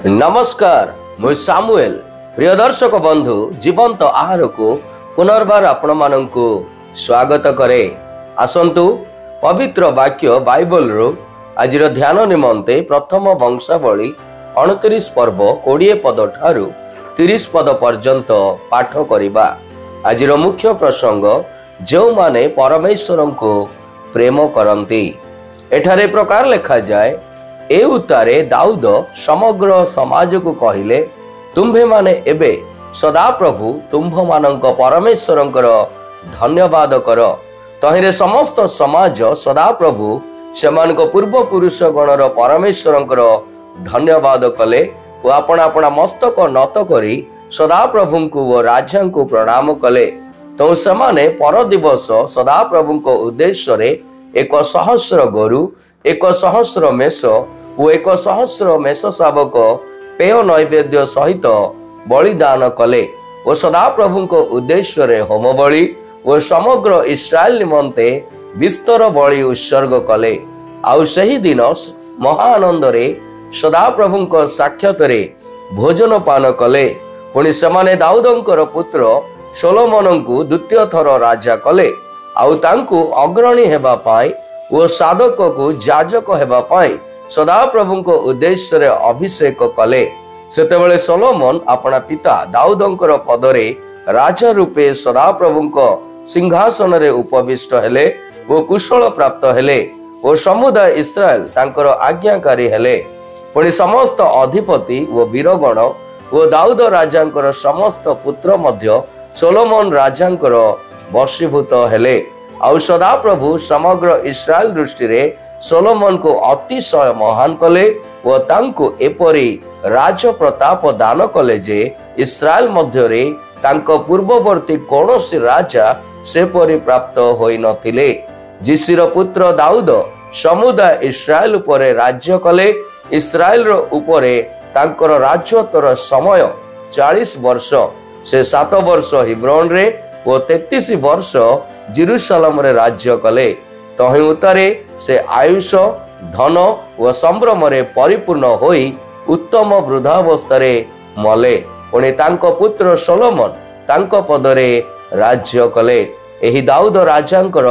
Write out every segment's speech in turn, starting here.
नमस्कार मु सामुएल प्रिय दर्शक बंधु जीवंत आहार को पुनर्बार आपण मानंकु स्वागत करे। आसंतु पवित्र वाक्य बाइबल रो आजिर ध्यान निमंते प्रथम वंशावली 29 पर्व 20 पद ठारू 30 पद पर्यंत पाठ करिबा। आजिर मुख्य प्रसंग जो माने परमेश्वर को प्रेम करंती। एठारे प्रकार लिखा जाए ए उतारे दाऊद समग्र समाज को कहिले तुम्भे माने एबे सदा प्रभु तुम्भ मानक परमेश्वरंकर धन्यवाद कर। तहिरे समस्त समाज सदा प्रभु सेमानक पूर्व पुरुष गणर परमेश्वरंकर धन्यवाद कले ओ आपण आपण मस्तक नत करी सदा प्रभु को राजा को प्रणाम कले। तो सेमाने पर दिवस सदा प्रभु को उद्देश्य रे 1,000 गोरु 1,000 मेष ओ 1,000 मेष शावक पेय नैवेद्य सहित बलिदान कले ओ सदा प्रभु को उद्देश्य रे होम बलि ओ समग्र इस्राएल निमंते विस्तर बलि उत्सर्ग कले। आउ सही दिन महाआनंद रे सदा प्रभु को साक्षात रे भोजन पान कले। पुणी सेमाने दाऊदंकर पुत्र सोलोमन को द्वितीय थर राजा कले। आउ तांकु अग्रणी हेबा पाई ओ साधक को याजक हेबा पाई सदा प्रभु को उद्देश्य रे अभिषेक कले। सेतेबेले सोलोमन अपना पिता दाऊदंकर पदरे राजा रूपे सदा प्रभु को सिंहासन रे उपविष्ट हेले ओ कुशल प्राप्त हेले ओ समुदाय इस्राएल तांकर आज्ञाकारी हेले। पुणी समस्त अधिपति ओ वीरगण ओ दाऊद राजांकर समस्त पुत्र मध्य सोलोमन राजांकर वशीभूत हेले। आउ सदा प्रभु समग्र इस्राएल दृष्टि रे सोलोमन को अतिशय महान कले ओ तांको एपरी राज प्रताप दान कले जे इस्राएल मध्य रे तांको पूर्ववर्ती कौनसी राजा से परि प्राप्त होई नथिले। जिसिर पुत्र दाऊद समुदाय इस्राएल उपरे राज्य कले। इस्राएल रो उपरे तांकर राजत्वर समय 40 वर्ष। से 7 वर्ष हिब्रोन रे ओ 33 वर्ष जेरूशलेम रे राज्य कले। तहि उतारे से आयुष धन व संभ्रम रे परिपूर्ण होई उत्तम वृद्धावस्था रे मले। पुणी तांको पुत्र सोलोमन तांको पदरे राज्य कले। एही दाऊद राजांकर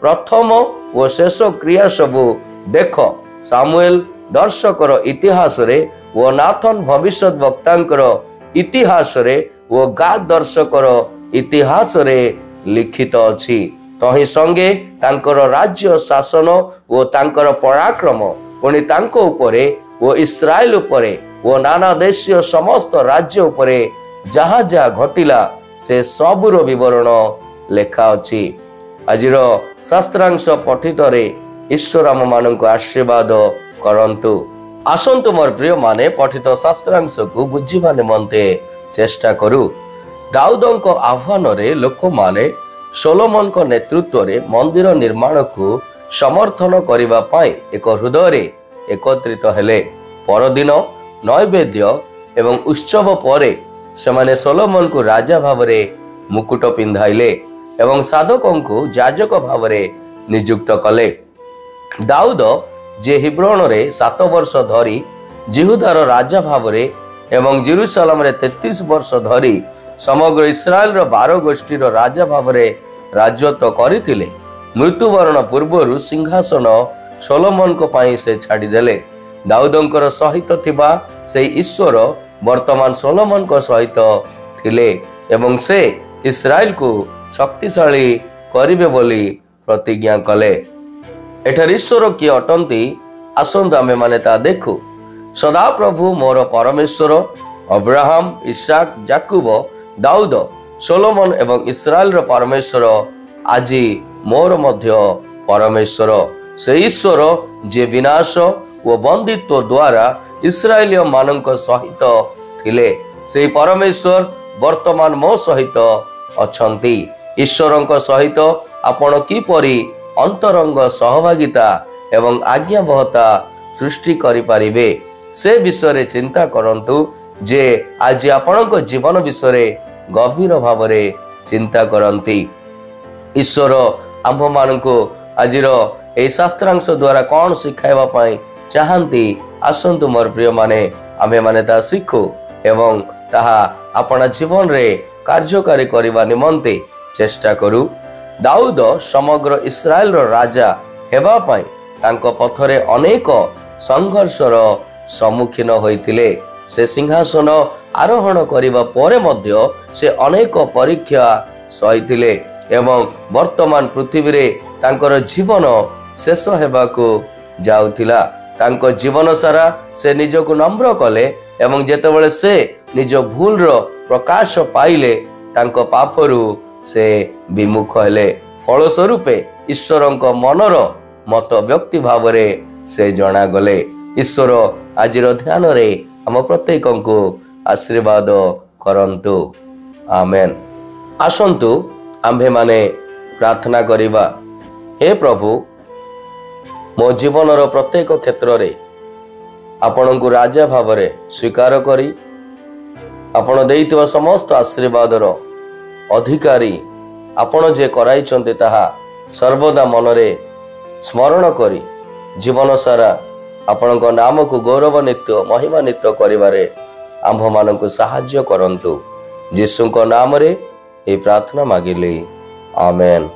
प्रथम व शेष क्रिया सबु देख सामुएल दर्शकर इतिहास रे व नाथन भविष्यत वक्तांकर इतिहास रे व गाद दर्शकर इतिहास रे लिखित अछि। तहि संगे तांकर राज्य शासन ओ तांकर पराक्रम पुणी तांको उपरे ओ इस्राएल उपरे ओ नाना देशीय समस्त राज्य उपरे जहा जहा घटिला से सबुर विवरण लेखा अछि। आजिर शास्त्रांश पठित रे ईश्वर आम मानक आशीर्वाद करंतु। आसंतु मोर प्रिय माने पठित शास्त्रांश को बुझिबा निमंते चेष्टा करू। दाऊदंक आह्वान रे लोक माने सोलोमन को नेतृत्व रे मंदिर निर्माण को समर्थन करिबा पाई एक हृदय रे एकत्रित हेले। परदिन नैवेद्य एवं उत्सव परे सेमाने सोलोमन को राजा भावरे मुकुट पिंधाइले एवं साधकों को याजक भावरे नियुक्त कले। दाऊद जे हिब्रोन रे 7 वर्ष धरी जिहुदार राजा भावरे एवं जेरूशलेम रे 33 वर्ष धरी समग्र इस्राएल रो 12 गोष्ठीर राजा भावरे राजत्व करिथिले। मृत्युवरण पूर्वरु सिंहासन सोलोमन को पाई से छाड़ी देले। दाऊदंकर सहित थिबा से ईश्वर वर्तमान सोलोमन को सहित थिले एवं से इस्राएल को शक्तिशाली करिवे बोली प्रतिज्ञा कले। एठार ईश्वर किए अटंती आसंतु आमे माने ता देखु। सदा प्रभु मोर परमेश्वर अब्राहम इसाक याकूब दाऊद सोलोमन एवं इस्राएल रो परमेश्वर आजी मोर मध्य परमेश्वर से ईश्वर जे विनाश व बंदित्व द्वारा इस्राएलिय मानक सहित थिले से परमेश्वर वर्तमान मो सहित अछंती। ईश्वरंक सहित आपण किपरि अंतरंग सहभागिता एवं आज्ञाबहता सृष्टि करि पारिबे से विषय चिंता करंतु जे आज आपणक जीवन विषय गभीर भावरे चिंता करंती। ईश्वर आम्भ मानकु आजिर ए शास्त्रांश द्वारा कौन शिखाइबा पाई चाहती आसंतु मोर प्रिय माने आम्भेमाने ताहा शिखु एवं ताहा आपण जीवन रे कार्यकारी करबा निमंते चेष्टा करू। दाऊद समग्र इस्राएल रो राजा हेबा पई तांको पथरे अनेक संघर्षर सम्मुखीन होइतिले। से सिंहासन आरोहण करिबा परे मध्य से अनेक परीक्षा सहितिले एवं वर्तमान पृथ्वी रे तांकर जीवन शेष हेबाकू जाउतिला। तांको जीवन सारा से निजको नम्र कले एवं जेतेबेले से निज भूल रो प्रकाश पाइले तांको पापरू से विमुख हेले। फलस्वरूपे ईश्वरଙ୍କ मनर मत व्यक्ति भावरे से जणा गले। ईश्वर आजिर ध्यान रे हम प्रत्येकଙ୍କୁ आशीर्वाद करंतु। आमेन। आसंतु आम्भे माने प्रार्थना करिबा। हे प्रभु, मो जीवनर प्रत्येक क्षेत्र रे आपणଙ୍କୁ राजा भावरे स्वीकार करी आपण देइतवा समस्त आशीर्वादर अधिकारी आपण जे कराइछन्ते ताहा सर्वदा मनरे स्मरण करी जीवन सारा आपणଙ୍କ नाम को गौरवान्वित महिमान्वित करिबारे आम्भ माननको सहाय्य करंतु। यीशुଙ୍କ नाम रे ए प्रार्थना मागिले। आमेन।